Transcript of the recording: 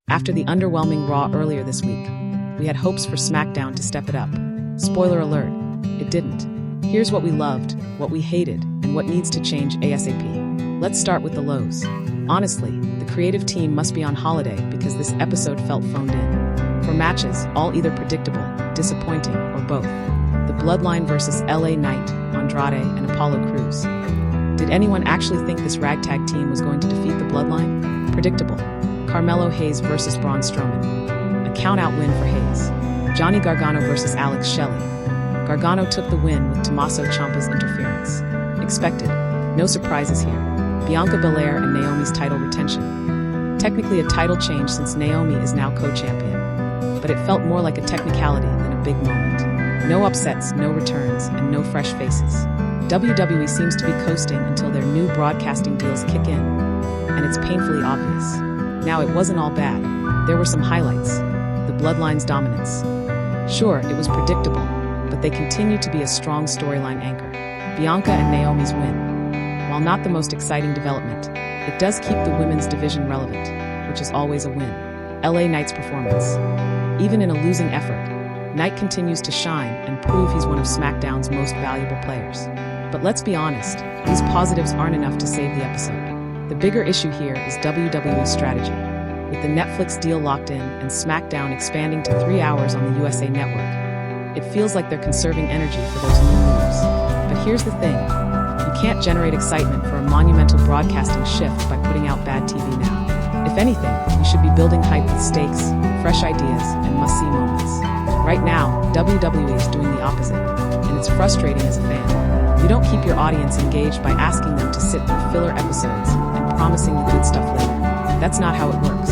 After the underwhelming Raw earlier this week, we had hopes for SmackDown to step it up. Spoiler alert, it didn't. Here's what we loved, what we hated, and what needs to change ASAP. Let's start with the lows. Honestly, the creative team must be on holiday because this episode felt phoned in. For matches, all either predictable, disappointing, or both. The Bloodline versus LA Knight, Andrade, and Apollo Crews. Did anyone actually think this ragtag team was going to defeat the Bloodline? Predictable. Carmelo Hayes versus Braun Strowman. A count-out win for Hayes. Johnny Gargano versus Alex Shelley. Gargano took the win with Tommaso Ciampa's interference. Expected. No surprises here. Bianca Belair and Naomi's title retention. Technically a title change since Naomi is now co-champion. But it felt more like a technicality than a big moment. No upsets, no returns, and no fresh faces. WWE seems to be coasting until their new broadcasting deals kick in, and it's painfully obvious. Now, it wasn't all bad. There were some highlights. The Bloodline's dominance. Sure, it was predictable, but they continue to be a strong storyline anchor. Bianca and Naomi's win. While not the most exciting development, it does keep the women's division relevant, which is always a win. LA Knight's performance. Even in a losing effort, Knight continues to shine and prove he's one of SmackDown's most valuable players. But let's be honest, these positives aren't enough to save the episode. The bigger issue here is WWE's strategy. With the Netflix deal locked in and SmackDown expanding to 3 hours on the USA Network, it feels like they're conserving energy for those new moves. But here's the thing, you can't generate excitement for a monumental broadcasting shift by putting out bad TV now. If anything, we should be building hype with stakes, fresh ideas, and must-see moments. Right now, WWE is doing the opposite, and it's frustrating as a fan. You don't keep your audience engaged by asking them to sit through filler episodes and promising the good stuff later. That's not how it works.